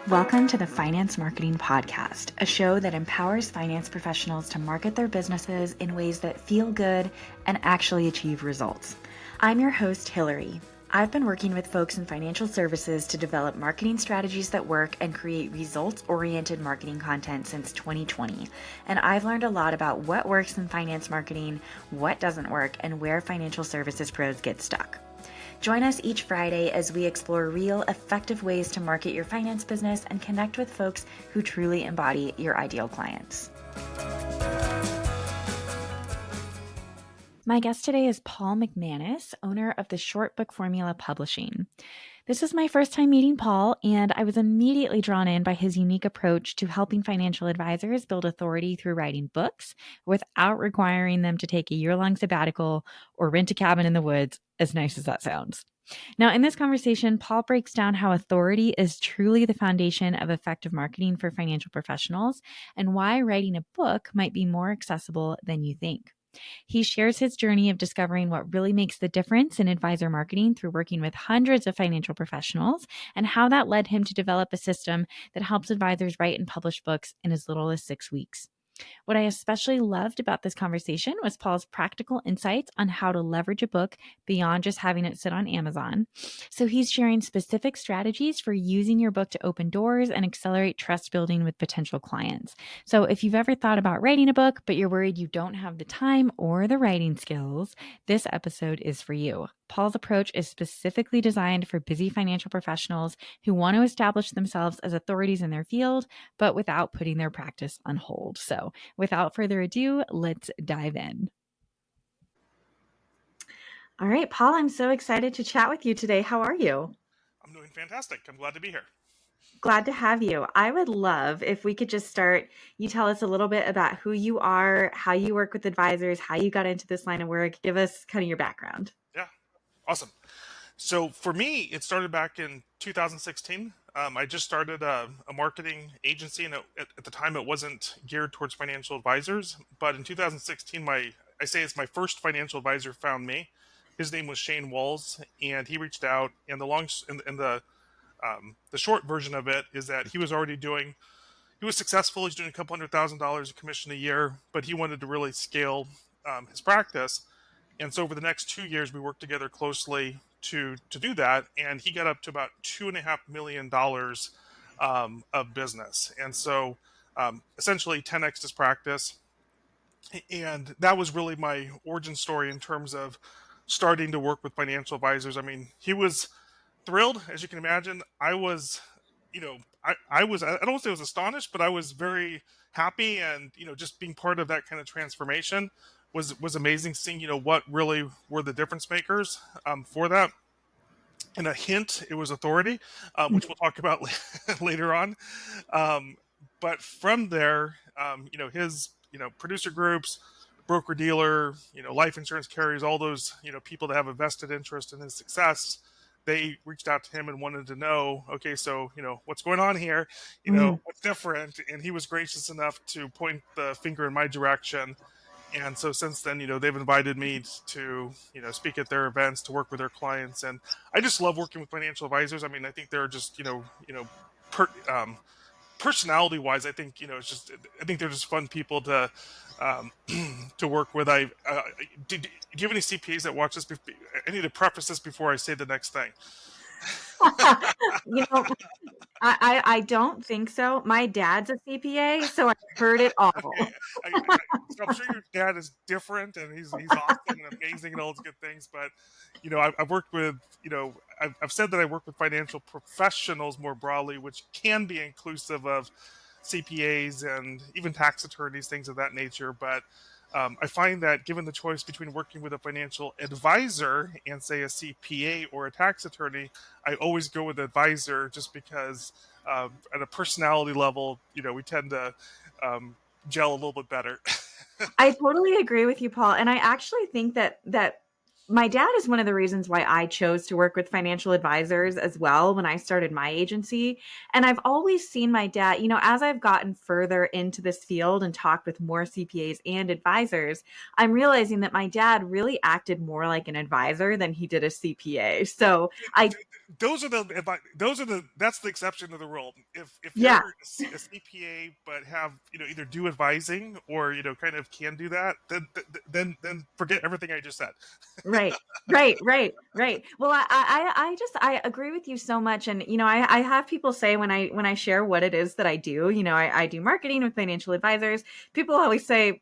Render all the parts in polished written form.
Welcome to the Finance Marketing Podcast, a show that empowers finance professionals to market their businesses in ways that feel good and actually achieve results. I'm your host, Hillary. I've been working with folks in financial services to develop marketing strategies that work and create results-oriented marketing content since 2020. And I've learned a lot about what works in finance marketing, what doesn't work, and where financial services pros get stuck. Join us each Friday as we explore real, effective ways to market your finance business and connect with folks who truly embody your ideal clients. My guest today is Paul McManus, owner of the Short Book Formula Publishing. This is my first time meeting Paul, and I was immediately drawn in by his unique approach to helping financial advisors build authority through writing books without requiring them to take a year-long sabbatical or rent a cabin in the woods, as nice as that sounds. Now, in this conversation, Paul breaks down how authority is truly the foundation of effective marketing for financial professionals and why writing a book might be more accessible than you think. He shares his journey of discovering what really makes the difference in advisor marketing through working with hundreds of financial professionals and how that led him to develop a system that helps advisors write and publish books in as little as 6 weeks. What I especially loved about this conversation was Paul's practical insights on how to leverage a book beyond just having it sit on Amazon. So he's sharing specific strategies for using your book to open doors and accelerate trust building with potential clients. So if you've ever thought about writing a book, but you're worried you don't have the time or the writing skills, this episode is for you. Paul's approach is specifically designed for busy financial professionals who want to establish themselves as authorities in their field, but without putting their practice on hold. So without further ado, let's dive in. All right, Paul, I'm so excited to chat with you today. How are you? I'm doing fantastic. I'm glad to be here. Glad to have you. I would love if we could just start, you tell us a little bit about who you are, how you work with advisors, how you got into this line of work. Give us kind of your background. Yeah, awesome. So for me, it started back in 2016. I just started a marketing agency, and at the time it wasn't geared towards financial advisors. But in 2016, I say it's my first financial advisor found me. His name was Shane Walls, and he reached out. And the short version of it is that he was already doing. He was successful. He's doing a couple $100,000 of commission a year, but he wanted to really scale his practice. And so over the next 2 years, we worked together closely to do that. And he got up to about $2.5 million of business. And so essentially 10x his practice. And that was really my origin story in terms of starting to work with financial advisors. I mean, he was thrilled, as you can imagine. I was, I don't want to say I was astonished, but I was very happy, and just being part of that kind of transformation was amazing. Seeing what really were the difference makers for that. And a hint, it was authority, which we'll talk about later on. But from there, his producer groups, broker dealer, life insurance carriers, all those people that have a vested interest in his success, they reached out to him and wanted to know, okay, so, what's going on here? What's different? And he was gracious enough to point the finger in my direction. And so since then, they've invited me to, speak at their events, to work with their clients. And I just love working with financial advisors. I mean, I think they're just, personality wise, I think, I think they're just fun people to, to work with. Do you have any CPAs that watch this? I need to preface this before I say the next thing. I don't think so. My dad's a CPA, so I've heard it all. Okay. So I'm sure your dad is different, and he's awesome and amazing and all those good things. But I've worked with I've said that I work with financial professionals more broadly, which can be inclusive of CPAs and even tax attorneys, things of that nature. But I find that given the choice between working with a financial advisor and, say, a CPA or a tax attorney, I always go with the advisor, just because at a personality level, we tend to gel a little bit better. I totally agree with you, Paul. And I actually think that my dad is one of the reasons why I chose to work with financial advisors as well when I started my agency. And I've always seen my dad, as I've gotten further into this field and talked with more CPAs and advisors, I'm realizing that my dad really acted more like an advisor than he did a CPA. So I, Those are that's the exception to the rule. If you're yeah, a CPA but have either do advising or kind of can do that, then forget everything I just said. right. Right, right, right. Well, I agree with you so much, and I have people say when I share what it is that I do. I do marketing with financial advisors. People always say,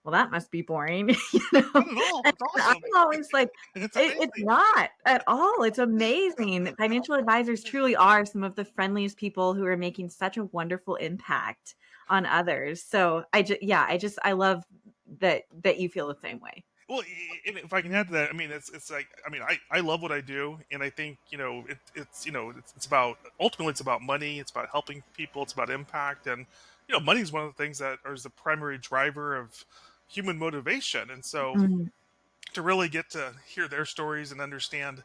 well, that must be boring, Not at all. And It's I'm awesome. always like, It's it's amazing. not at all. It's amazing. Financial advisors truly are some of the friendliest people who are making such a wonderful impact on others. So I love that you feel the same way. Well, and if I can add to that, I mean, it's like, I mean, I love what I do, and I think it's about, ultimately it's about money, it's about helping people, it's about impact, and money is one of the things that is the primary driver of human motivation, and so Mm, to really get to hear their stories and understand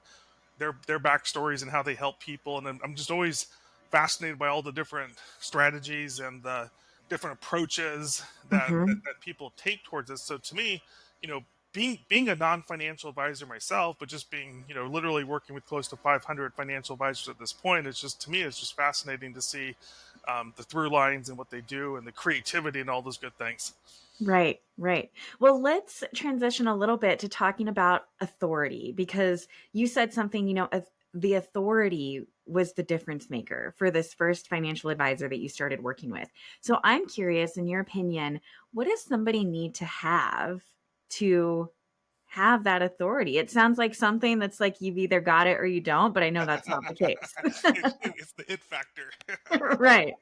their backstories and how they help people. And I'm just always fascinated by all the different strategies and the different approaches mhm. that people take towards this. So to me, you know, being a non-financial advisor myself, but just being, literally working with close to 500 financial advisors at this point, it's just, to me, it's just fascinating to see the through lines and what they do and the creativity and all those good things. Right, right. Well, let's transition a little bit to talking about authority because you said something, the authority was the difference maker for this first financial advisor that you started working with. So I'm curious, in your opinion, what does somebody need to have that authority? It sounds like something that's like you've either got it or you don't, but I know that's not the case. It's the it factor. Right.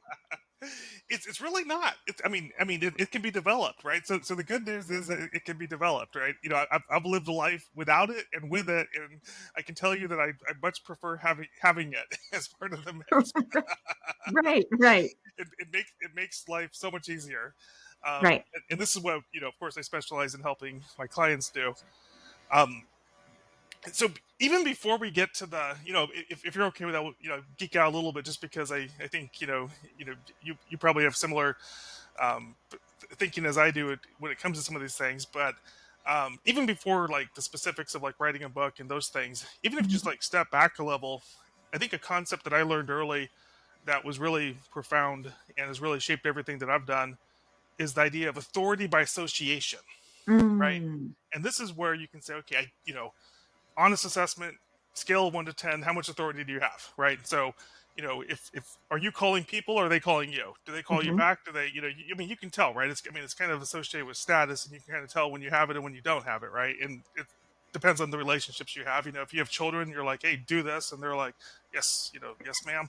It's really not. It can be developed, right? So the good news is that it can be developed, right? I've lived a life without it and with it, and I can tell you that I much prefer having it as part of the mix. Right, right, It makes life so much easier. right. And this is what of course, I specialize in helping my clients do. Um, so even before we get to the if you're okay with that, we'll, geek out a little bit, just because I think you probably have similar um, thinking as I do when it comes to some of these things. But even before like the specifics of like writing a book and those things, even if you just Mhm. like step back a level, I think a concept that I learned early that was really profound and has really shaped everything that I've done is the idea of authority by association, right? Mm. And this is where you can say, okay, honest assessment, scale of 1 to 10, how much authority do you have, right? So if are you calling people, or are they calling you? Do they call you Mhm. back? Do they you can tell, right? It's kind of associated with status, and you can kind of tell when you have it and when you don't have it, right? And it depends on the relationships you have. If you have children, you're like, hey, do this, and they're like, yes, yes ma'am.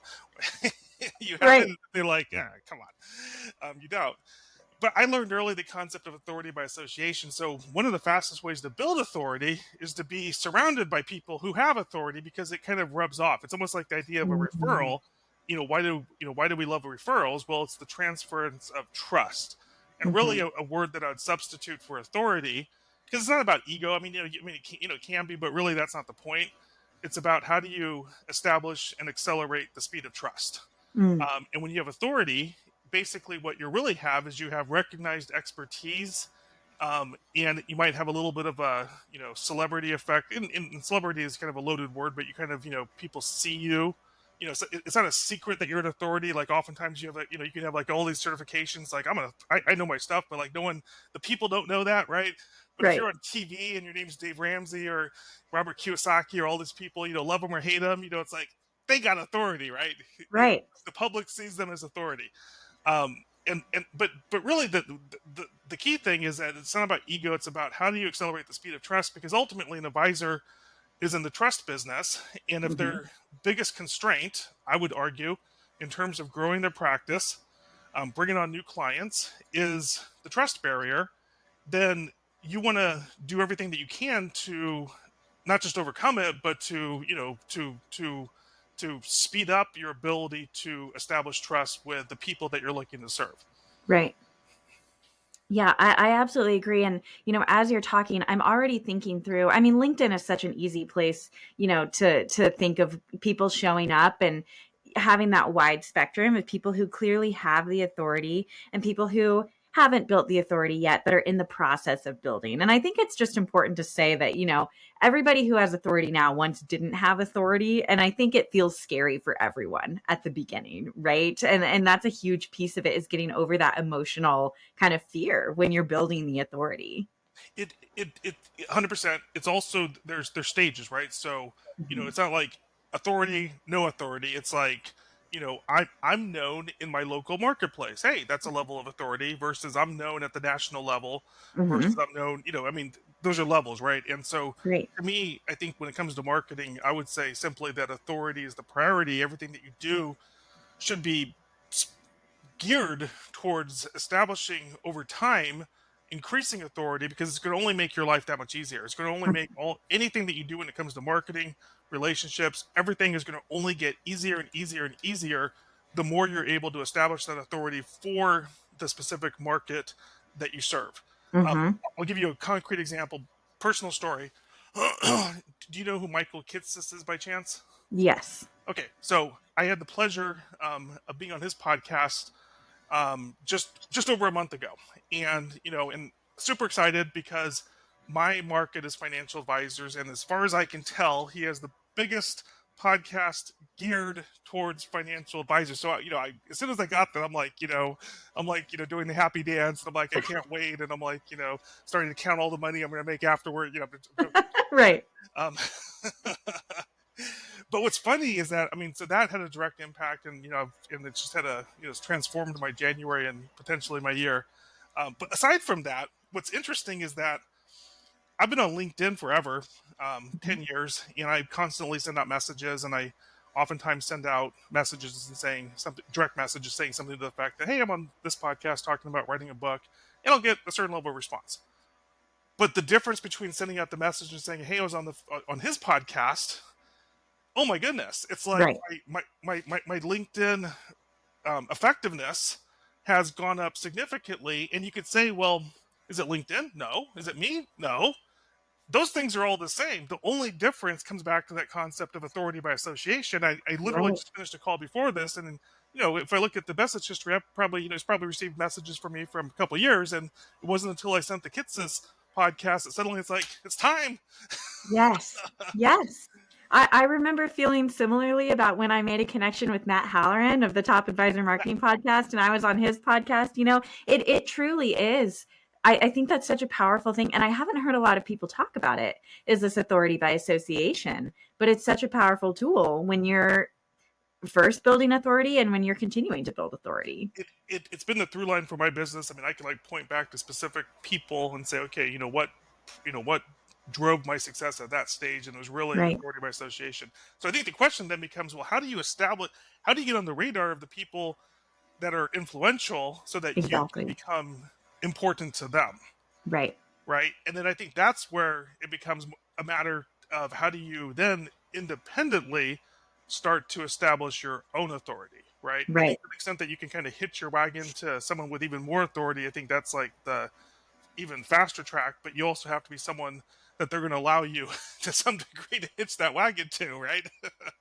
You have it, Right. and they're like, yeah, come on. You don't. But I learned early the concept of authority by association. So one of the fastest ways to build authority is to be surrounded by people who have authority, because it kind of rubs off. It's almost like the idea of a Mhm. referral. Why do we love referrals? Well, it's the transference of trust, and really Mhm. a word that I would substitute for authority, because it's not about ego. I mean, it can be, but really that's not the point. It's about how do you establish and accelerate the speed of trust. Mm. And when you have authority, basically what you really have is you have recognized expertise, and you might have a little bit of a celebrity effect. And celebrity is kind of a loaded word, but you kind of people see you. So it's not a secret that you're an authority. Like oftentimes you have you can have like all these certifications. Like I know my stuff, but like no one, the people don't know that, right? But if Right. you're on TV and your name's Dave Ramsey or Robert Kiyosaki or all these people, love them or hate them, it's like they got authority, right? Right. The public sees them as authority. But really the key thing is that it's not about ego. It's about how do you accelerate the speed of trust, because ultimately an advisor is in the trust business, and if Mhm. their biggest constraint, I would argue, in terms of growing their practice, bringing on new clients, is the trust barrier, then you want to do everything that you can to not just overcome it, but to to speed up your ability to establish trust with the people that you're looking to serve. Right. Yeah, I absolutely agree. And, as you're talking, I'm already thinking through, I mean, LinkedIn is such an easy place, to think of people showing up and having that wide spectrum of people who clearly have the authority and people who haven't built the authority yet, but are in the process of building. And I think it's just important to say that, everybody who has authority now once didn't have authority. And I think it feels scary for everyone at the beginning, right? And that's a huge piece of it, is getting over that emotional kind of fear when you're building the authority. It 100%. It's also there's stages, right? So Mhm. it's not like authority, no authority. It's like I'm known in my local marketplace. Hey, that's a level of authority versus I'm known at the national level versus Mhm. I'm known. I mean, those are levels, right? And so Great. to me, I think when it comes to marketing, I would say simply that authority is the priority. Everything that you do should be geared towards establishing over time increasing authority, because it's going to only make your life that much easier. It's going to only make anything that you do when it comes to marketing, relationships, everything is going to only get easier and easier and easier the more you're able to establish that authority for the specific market that you serve. um, Mhm. I'll give you a concrete example, personal story. Do you know who Michael Kitsis is by chance? Yes. Okay, so I had the pleasure of being on his podcast just over a month ago, and and super excited because my market is financial advisors, and as far as I can tell, he has the biggest podcast geared towards financial advisors. So as soon as I got that, I'm like doing the happy dance, and I'm like, I can't wait, and I'm like starting to count all the money I'm going to make afterward. Right. Um, but what's funny is that, I mean, so that had a direct impact, and and it just had it's transformed my January and potentially my year. But aside from that, what's interesting is that I've been on LinkedIn forever, Mhm. 10 years, and I constantly send out messages, and I oftentimes send out messages and saying something, direct messages saying something to the fact that, hey, I'm on this podcast talking about writing a book, and I'll get a certain level of response. But the difference between sending out the message and saying, hey, I was on his podcast, oh my goodness, it's like Right. my LinkedIn effectiveness has gone up significantly. And you could say, well, is it LinkedIn? No. Is it me? No. Those things are all the same. The only difference comes back to that concept of authority by association. I literally Right. just finished a call before this, and if I look at the message history, I've probably he's probably received messages from me from a couple of years, and it wasn't until I sent the Kitsis podcast that suddenly it's like it's time. Yes. Yes. I remember feeling similarly about when I made a connection with Matt Halloran of the Top Advisor Marketing Podcast, and I was on his podcast. It truly is. I think that's such a powerful thing. And I haven't heard a lot of people talk about it, is this authority by association. But it's such a powerful tool when you're first building authority and when you're continuing to build authority. It's been the through line for my business. I mean, I can like point back to specific people and say, okay, what drove my success at that stage, and it was really Right. authority by association. So I think the question then becomes, well, how do you get on the radar of the people that are influential so that you can Exactly. become important to them, Right. right? And then I think that's where it becomes a matter of how do you then independently start to establish your own authority, right? I Right. think to the extent that you can kind of hitch your wagon to someone with even more authority, I think that's like the even faster track. But you also have to be someone that they're going to allow you to some degree to hitch that wagon to, right?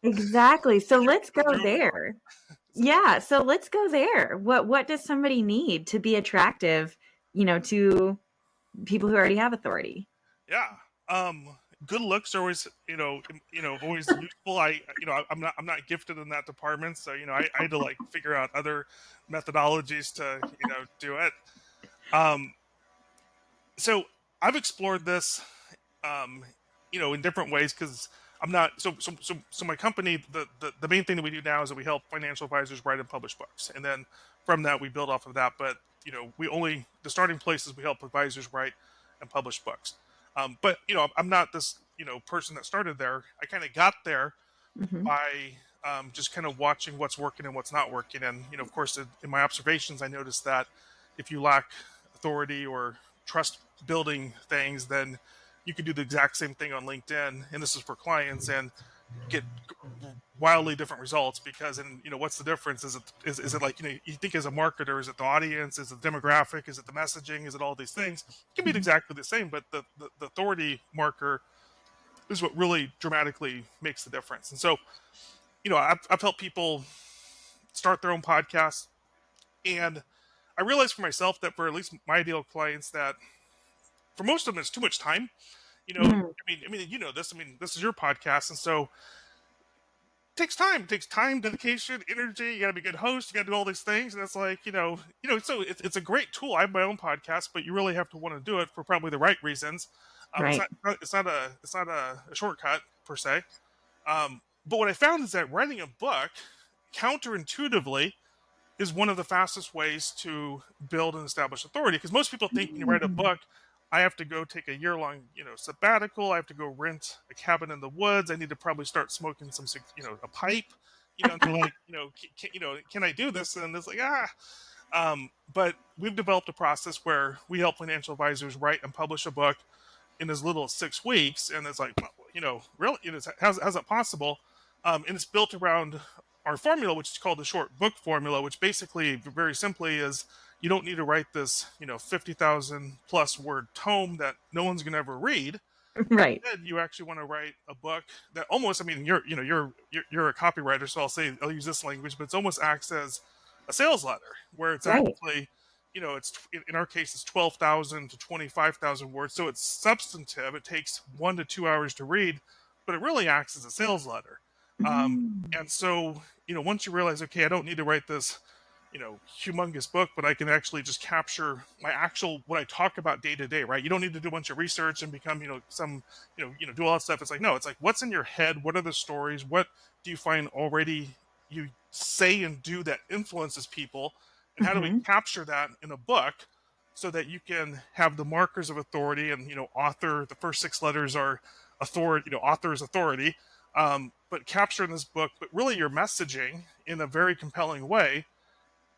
Exactly. So You're let's going to go build your own authority. there. So Yeah, so let's go there. What does somebody need to be attractive, to people who already have authority? yeah, good looks are always always useful. I'm not gifted in that department, so I had to like figure out other methodologies to do it. Um, so I've explored this, um, in different ways, because I'm not so my company, the main thing that we do now is that we help financial advisors write and publish books, and then from that we build off of that. But we only the starting place is we help advisors write and publish books. But I'm not this person that started there. I kind of got there Mhm. by just kind of watching what's working and what's not working. And of course, in my observations, I noticed that if you lack authority or trust building things, then you could do the exact same thing on LinkedIn, and this is for clients, and get wildly different results because, and what's the difference? Is it like, you think as a marketer, is it the audience, is it the demographic, is it the messaging, is it all these things? It can be Mhm. exactly the same, but the authority marker is what really dramatically makes the difference. And so, I've helped people start their own podcasts, and I realized for myself that for at least my ideal clients, that for most of them it's too much time. Mm, I mean, this. I mean, this is your podcast, and so takes time. It takes time, dedication, energy. You got to be a good host. You got to do all these things, and it's like, So it's a great tool. I have my own podcast, but you really have to want to do it for probably the right reasons. It's right. not a shortcut per se. But what I found is that writing a book, counterintuitively, is one of the fastest ways to build and establish authority. Because most people think when you write a Mm. book, I have to go take a year long, sabbatical. I have to go rent a cabin in the woods. I need to probably start smoking a pipe. And they're like, can I do this? And it's like, ah. But we've developed a process where we help financial advisors write and publish a book in as little as 6 weeks, and it's like, well, really, how's that possible? And it's built around our formula, which is called the short book formula, which basically, very simply, is you don't need to write this, 50,000 plus word tome that no one's going to ever read. Right. Instead, you actually want to write a book that almost, I mean, you're a copywriter, so I'll use this language, but it almost acts as a sales letter, where it's Right. actually, it's in our case, it's 12,000 to 25,000 words, so it's substantive. It takes 1 to 2 hours to read, but it really acts as a sales letter. Mm. And so, once you realize, okay, I don't need to write this, humongous book, but I can actually just capture my actual what I talk about day to day, right? You don't need to do a bunch of research and become, do all that stuff. It's like, no, it's like, what's in your head? What are the stories? What do you find already you say and do that influences people? And how do we Mhm. capture that in a book so that you can have the markers of authority? And, author, the first 6 letters are authority, author's authority. But capture in this book, but really your messaging in a very compelling way,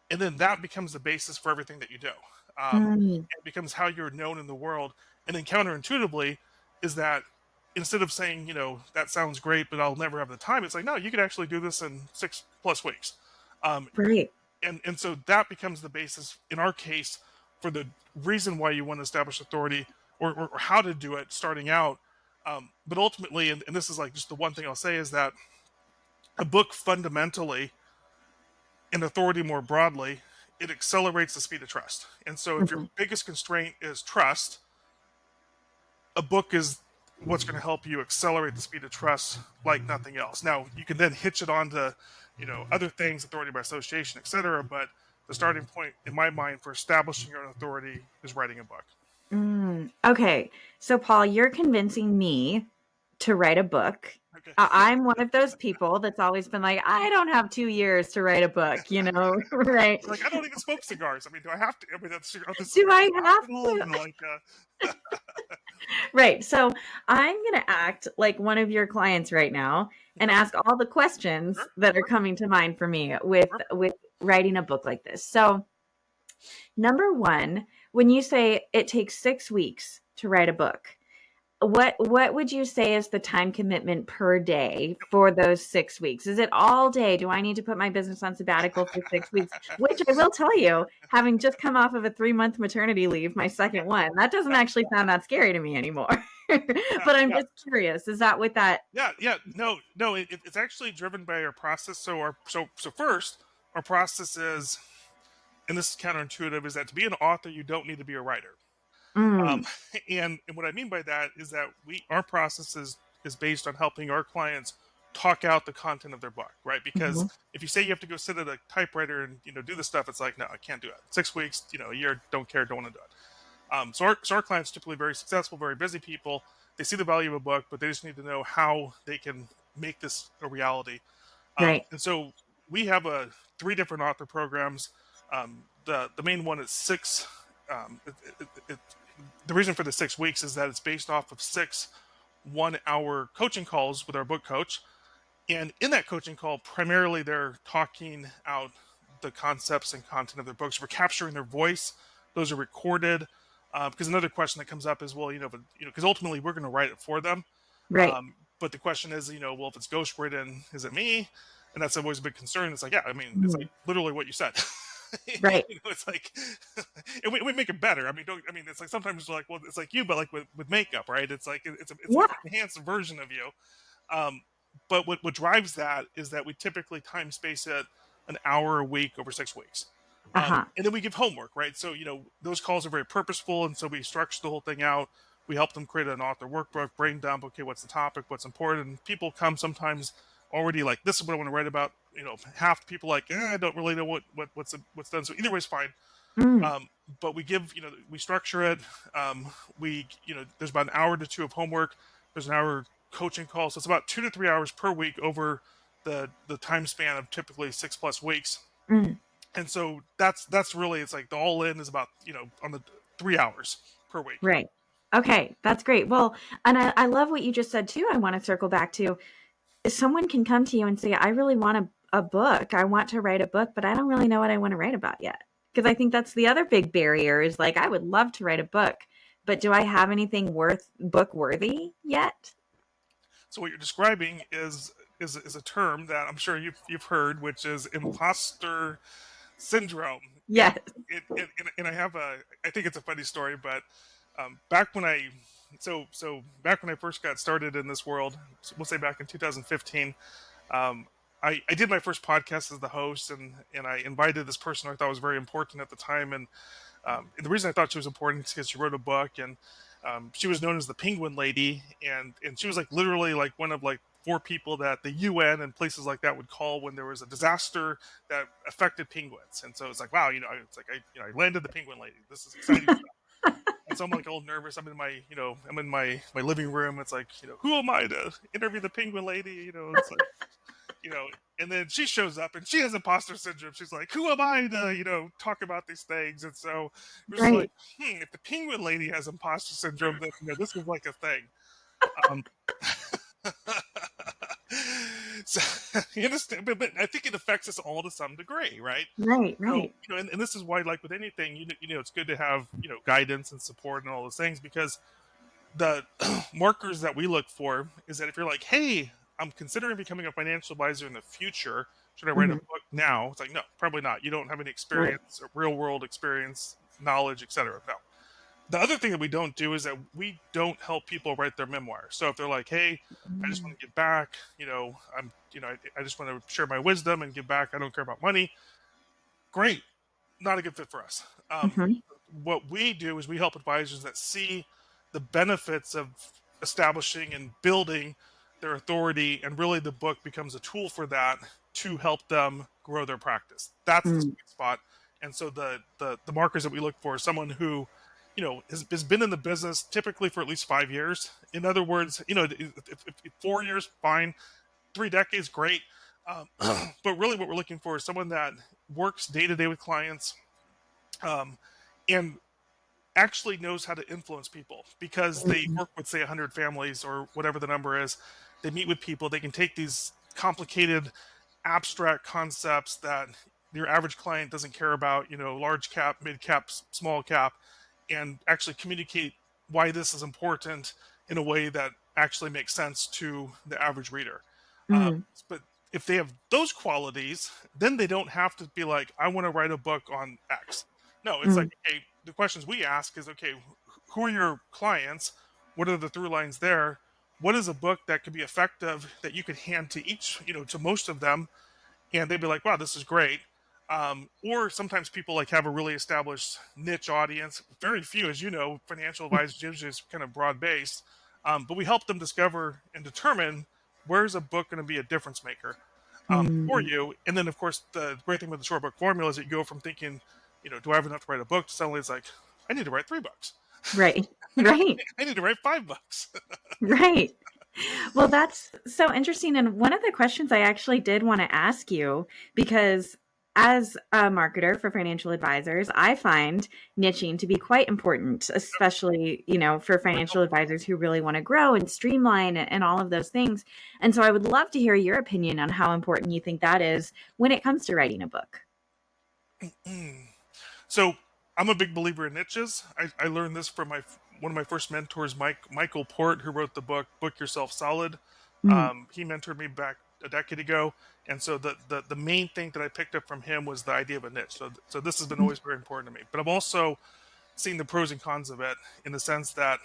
and then that becomes the basis for everything that you do. Mm. It becomes how you're known in the world. And then counterintuitively is that instead of saying, that sounds great, but I'll never have the time, it's like, no, you could actually do this in 6+ weeks. Um, Right. and so that becomes the basis in our case for the reason why you want to establish authority, or how to do it starting out. But ultimately, and this is like just the one thing I'll say, is that a book fundamentally, and authority more broadly, it accelerates the speed of trust. And so if your Mhm. biggest constraint is trust, a book is what's going to help you accelerate the speed of trust like nothing else. Now, you can then hitch it onto, other things, authority by association, etc. But the starting point, in my mind, for establishing your own authority is writing a book. Mm. Okay. So, Paul, you're convincing me to write a book. Okay. I'm one of those people that's always been like, I don't have 2 years to write a book, right? Like, I don't even smoke cigars. I mean, do I have to? I mean, the Do cigar I have hospital to? and like, Right. So I'm going to act like one of your clients right now and okay, ask all the questions sure, that are sure, coming to mind for me with sure. writing a book like this. So, number one, when you say it takes 6 weeks to write a book, what would you say is the time commitment per day for those 6 weeks? Is it all day? Do I need to put my business on sabbatical for 6 weeks? Which I will tell you, having just come off of a 3-month maternity leave, my second one, that doesn't Yeah, actually sound that scary to me anymore. yeah, But I'm yeah. just curious, is that what that? Yeah. No, no. It's actually driven by our process. So first, our process is, and this is counterintuitive, is that to be an author, you don't need to be a writer. Um, Mm, and what I mean by that is that our process is based on helping our clients talk out the content of their book, right? Because mhm, if you say you have to go sit at a typewriter and do the stuff, it's like, no, I can't do it. 6 weeks, a year, don't care, don't want to do it. So our clients are typically very successful, very busy people. They see the value of a book, but they just need to know how they can make this a reality. right, And so we have 3 different author programs. The main one is six. The reason for the 6 weeks is that it's based off of 6 1-hour coaching calls with our book coach. And in that coaching call, primarily they're talking out the concepts and content of their books. We're capturing their voice. Those are recorded. Because another question that comes up is, well, because ultimately we're going to write it for them. right. But the question is, well, if it's ghost written, is it me? And that's always a big concern. It's like, yeah, I mean, it's like Mhm. literally what you said. Right. It's like, and we make it better. I mean, it's like sometimes it's like, well, it's like you, but like with makeup, right? It's like it's Yeah. an enhanced version of you. Um, but what drives that is that we typically time space it an hour a week over 6 weeks. Uh-huh. And then we give homework, right? So, those calls are very purposeful. And so we structure the whole thing out. We help them create an author workbook, brain dump. Okay, what's the topic? What's important? And people come sometimes already like, this is what I want to write about. Half the people like, I don't really know what's done. So either way is fine. Mm, Um, but we structure it. There's about an hour to two of homework. There's an hour coaching call. So it's about 2 to 3 hours per week over the time span of typically 6+ weeks. mm. And so that's really, it's like the all in is about, on the 3 hours per week. Right. Okay, that's great. Well, and I love what you just said too. I want to circle back to if someone can come to you and say, I really want a book. I want to write a book, but I don't really know what I want to write about yet. Because I think that's the other big barrier is like, I would love to write a book, but do I have anything book worthy yet? So what you're describing is a term that I'm sure you've heard, which is imposter syndrome. And Yes. and I think it's a funny story, but back when back when I first got started in this world, so we'll say back in 2015, um, I did my first podcast as the host, and I invited this person I thought was very important at the time, and the reason I thought she was important is because she wrote a book, and she was known as the Penguin Lady, and she was like literally like one of like four people that the UN and places like that would call when there was a disaster that affected penguins. And so it's like, wow, it's like I landed the Penguin Lady. This is exciting stuff. And so I'm like all nervous. I'm in my living room. It's like, who am I to interview the Penguin Lady? It's like, you know, and then she shows up and she has imposter syndrome. She's like, who am I to, talk about these things? And so we're just like, Right. if the Penguin Lady has imposter syndrome, then, this is like a thing. Um, so, you understand, but I think it affects us all to some degree, right? Right. So, Right. and this is why, like with anything, it's good to have, guidance and support and all those things, because the markers that we look for is that if you're like, hey, I'm considering becoming a financial advisor in the future, should I write a Mhm. book now? It's like, no, probably not. You don't have any Right. experience, or real world experience, knowledge, etc. No. The other thing that we don't do is that we don't help people write their memoir. So if they're like, hey, I just Mm. want to give back, I just want to share my wisdom and give back. I don't care about money. Great, not a good fit for us. Mhm. What we do is we help advisors that see the benefits of establishing and building their authority, and really the book becomes a tool for that to help them grow their practice. That's the Mm. sweet spot. And so the markers that we look for is someone who, has been in the business typically for at least 5 years. In other words, if 4 years, fine. 3 decades, great. Um, but really, what we're looking for is someone that works day to day with clients, um, and actually knows how to influence people, because they Mm. work with, say, 100 families or whatever the number is. They meet with people. They can take these complicated, abstract concepts that your average client doesn't care about, large cap, mid cap, small cap, and actually communicate why this is important in a way that actually makes sense to the average reader. Um, Mm. but if they have those qualities, then they don't have to be like, I want to write a book on X. No, it's like, Mm. okay, the questions we ask is, okay, who are your clients? What are the through lines there? What is a book that could be effective that you could hand to each, to most of them, and they'd be like, "Wow, this is great." Or sometimes people like have a really established niche audience. Very few, as you know, financial advisors usually is kind of broad based, but we help them discover and determine where's a book going to be a difference maker for Mm. you. And then, of course, the great thing with the short book formula is that you go from thinking, do I have enough to write a book, to suddenly it's like, I need to write 3 books. Right. Right. I need to write 5 books. Right. Well, that's so interesting. And one of the questions I actually did want to ask you, because as a marketer for financial advisors, I find niching to be quite important, especially, for financial advisors who really want to grow and streamline and all of those things. And so I would love to hear your opinion on how important you think that is when it comes to writing a book. So I'm a big believer in niches. I learned this from one of my first mentors, Michael Port, who wrote the book "Book Yourself Solid." Mm. He mentored me back a decade ago, and so the main thing that I picked up from him was the idea of a niche. So this has been always very important to me. But I've also seen the pros and cons of it in the sense that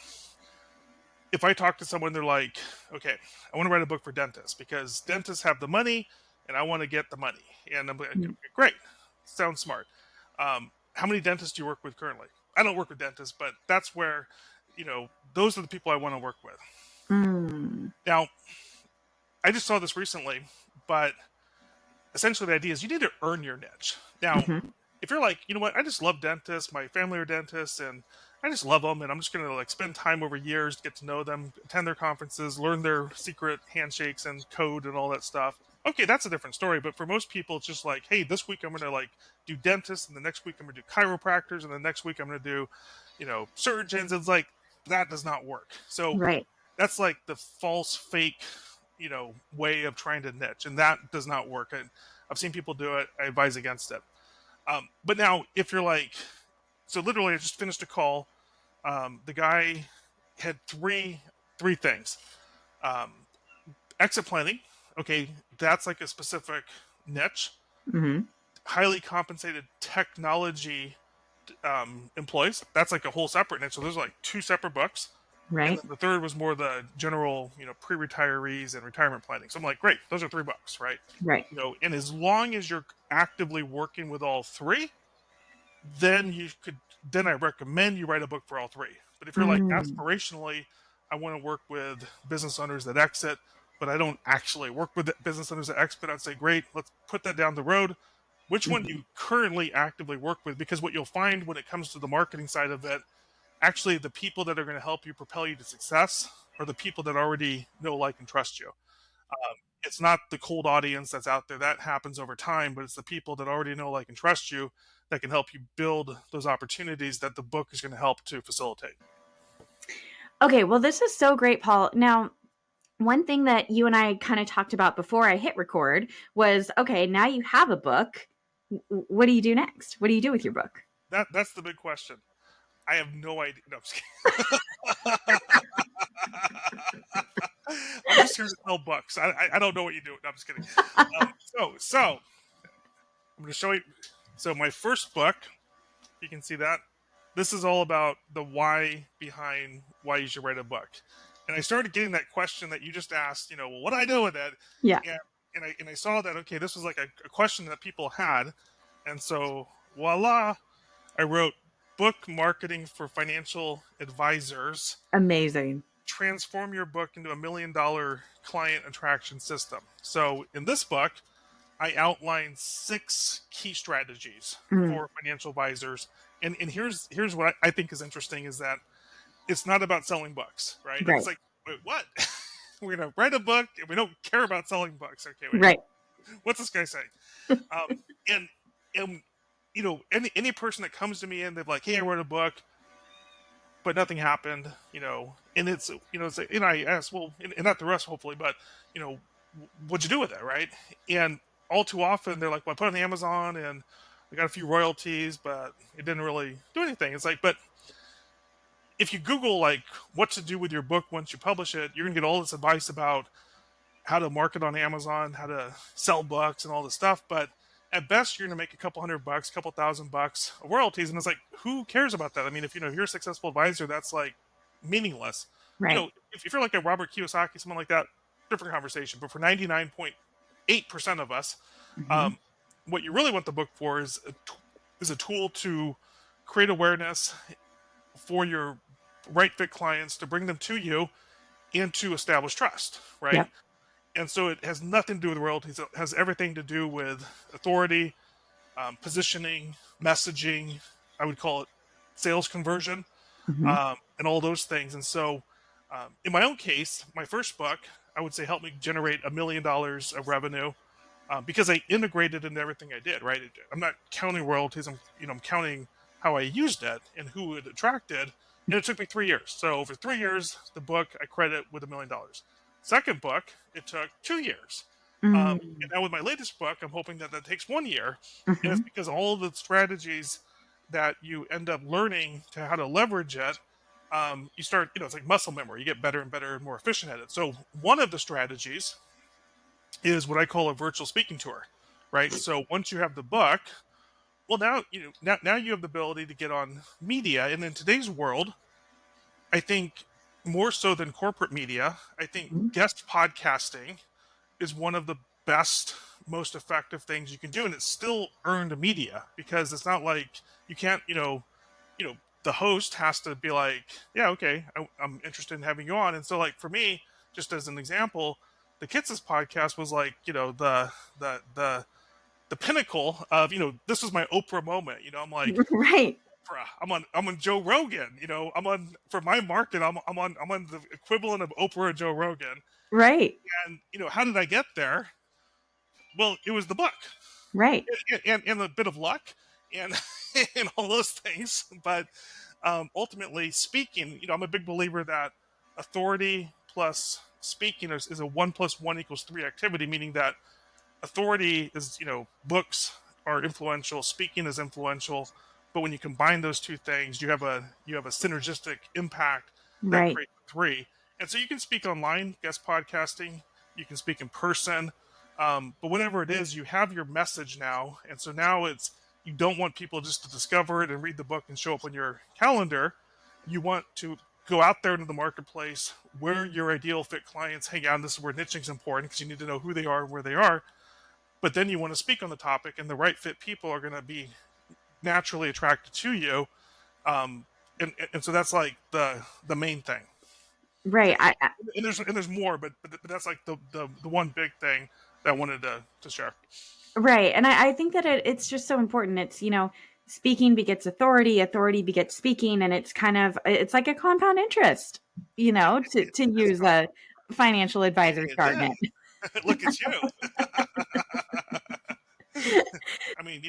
if I talk to someone, they're like, okay, I want to write a book for dentists because dentists have the money and I want to get the money. And I'm like, okay, Mm. great, sounds smart. How many dentists do you work with currently? I don't work with dentists, but that's where, those are the people I want to work with. Mm. Now, I just saw this recently, but essentially the idea is you need to earn your niche. Now, Mhm. if you're like, you know what, I just love dentists, my family are dentists, and I just love them, and I'm just gonna like spend time over years, get to know them, attend their conferences, learn their secret handshakes and code and all that stuff. Okay, that's a different story. But for most people, it's just like, hey, this week I'm gonna like do dentists, and the next week I'm gonna do chiropractors, and the next week I'm gonna do, surgeons. It's like that does not work. So Right. that's like the false fake, way of trying to niche, and that does not work. I've seen people do it. I advise against it. But now, if you're like, so literally, I just finished a call. The guy had three things. Um, Exit planning. Okay, that's like a specific niche. Mhm. Highly compensated technology employees. That's like a whole separate niche. So there's like two separate books. And Right. then the third was more the general, pre-retirees and retirement planning. So I'm like, great, those are $3, right? Right. And as long as you're actively working with all three, then you could then I recommend you write a book for all three. But if you're like Mm. aspirationally, I want to work with business owners that exit, but I don't actually work with business owners that exit, I'd say great, let's put that down the road. Which one do Mhm. you currently actively work with? Because what you'll find when it comes to the marketing side of it, actually the people that are going to help you propel you to success are the people that already know, like, and trust you. It's not the cold audience that's out there. That happens over time, but it's the people that already know, like, and trust you that can help you build those opportunities that the book is going to help to facilitate. Okay, well, this is so great, Paul. Now, one thing that you and I kind of talked about before I hit record was, okay, now you have a book. What do you do next? What do you do with your book? That's the big question. I have no idea. No, I'm just kidding. I'm just here to sell books. I don't know what you do. No, I'm just kidding. So I'm going to show you. So my first book, you can see that. This is all about the why behind why you should write a book. And I started getting that question that you just asked, well, what do I do with it? Yeah. And I saw that, okay, this was like a question that people had. And so voila, I wrote Book Marketing for Financial Advisors. Amazing. Transform your book into $1 million client attraction system. So in this book, I outlined 6 key strategies Mm. for financial advisors. And here's what I think is interesting is that it's not about selling books, right? And it's Right. like, wait, what? We're gonna write a book and we don't care about selling books. Okay, wait, Right. what's this guy saying? Um, and and any person that comes to me and they're like, hey, I wrote a book, but nothing happened, and I ask, well, and not the rest, hopefully, but you know, what'd you do with it, right? And all too often they're like, well, I put it on Amazon and I got a few royalties, but it didn't really do anything. It's like, but if you Google like what to do with your book once you publish it, you're gonna get all this advice about how to market on Amazon, how to sell books, and all this stuff. But at best, you're going to make a couple $100, a couple $1,000 of royalties, and it's like, who cares about that? I mean, if if you're a successful advisor, that's like meaningless. Right. If you're like a Robert Kiyosaki, someone like that, different conversation. But for 99.8% of us, Mhm. um, what you really want the book for is a tool to create awareness for your right fit clients, to bring them to you, and to establish trust, right? Yep. And so it has nothing to do with royalties. It has everything to do with authority, positioning, messaging. I would call it sales conversion, Mhm. and all those things. And so, in my own case, my first book, I would say, helped me generate $1 million of revenue because I integrated into everything I did. Right, I'm not counting royalties. I'm counting how I used it and who it attracted, and it took me 3 years. So over 3 years, the book I credit with $1 million. Second book, it took 2 years. And Mm. now with my latest book, I'm hoping that that takes 1 year, and it's Mhm. because all of the strategies that you end up learning to how to leverage it you start, it's like muscle memory. You get better and better and more efficient at it. So one of the strategies is what I call a virtual speaking tour, right? So once you have the book, well, now you have the ability to get on media, and in today's world, I think more so than corporate media, I think Mhm. guest podcasting is one of the best, most effective things you can do, and it's still earned media because it's not like you can't, the host has to be like, yeah, okay, I'm interested in having you on, and so like for me, just as an example, the Kits' podcast was like, the the pinnacle of, this was my Oprah moment. I'm like, Right. Oprah, I'm on Joe Rogan. I'm on, for my market. I'm on the equivalent of Oprah and Joe Rogan. Right. And how did I get there? Well, it was the book, Right. and a bit of luck, and and all those things. But ultimately, speaking, I'm a big believer that authority plus speaking is a 1 + 1 = 3 activity, meaning that authority is, books are influential, speaking is influential, but when you combine those two things, you have a synergistic impact that Right. creates three. And so you can speak online, guest podcasting, you can speak in person, but whenever it is, you have your message now, and so now it's, you don't want people just to discover it and read the book and show up on your calendar. You want to go out there into the marketplace where your ideal fit clients hang out. And this is where niching is important, because you need to know who they are and where they are, but then you want to speak on the topic, and the right fit people are going to be naturally attracted to you. um, and so that's like the main thing. Right. And there's more, but that's like the one big thing that I wanted to share. Right. And I think that it's just so important. It's, speaking begets authority, authority begets speaking, and it's like a compound interest, to It is use a financial advisor it jargon. is. Look at you. I mean,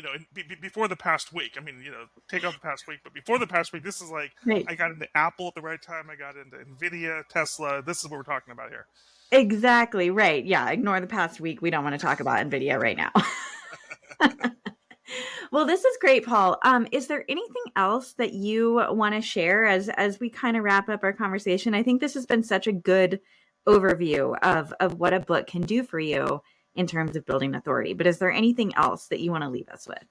before the past week, I mean, take off the past week, but before the past week, this is like, Right. I got into Apple at the right time. I got into Nvidia, Tesla. This is what we're talking about here. Exactly. Right. Yeah. Ignore the past week. We don't want to talk about NVIDIA right now. Well, this is great, Paul. Is there anything else that you want to share as we kind of wrap up our conversation? I think this has been such a good overview of what a book can do for you in terms of building authority. But is there anything else that you want to leave us with?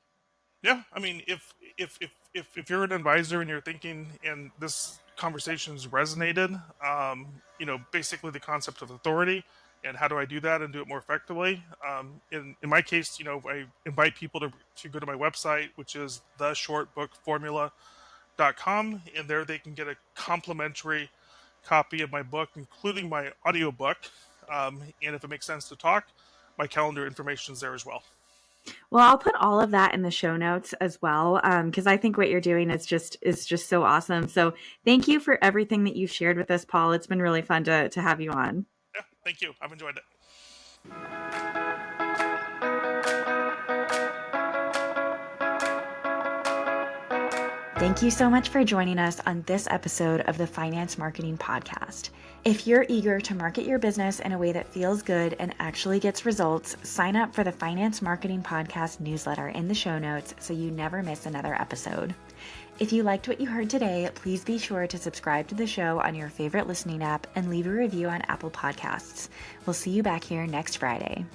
Yeah, I mean, if you're an advisor and you're thinking, and this conversation's resonated, basically the concept of authority and how do I do that and do it more effectively. In my case, I invite people to go to my website, which is theshortbookformula.com, and there they can get a complimentary copy of my book, including my audiobook. And if it makes sense to talk, my calendar information is there as well. Well, I'll put all of that in the show notes as well, because I think what you're doing is just so awesome. So thank you for everything that you've shared with us, Paul. It's been really fun to have you on. Yeah, thank you. I've enjoyed it. Thank you so much for joining us on this episode of the Finance Marketing Podcast. If you're eager to market your business in a way that feels good and actually gets results, sign up for the Finance Marketing Podcast newsletter in the show notes so you never miss another episode. If you liked what you heard today, please be sure to subscribe to the show on your favorite listening app and leave a review on Apple Podcasts. We'll see you back here next Friday.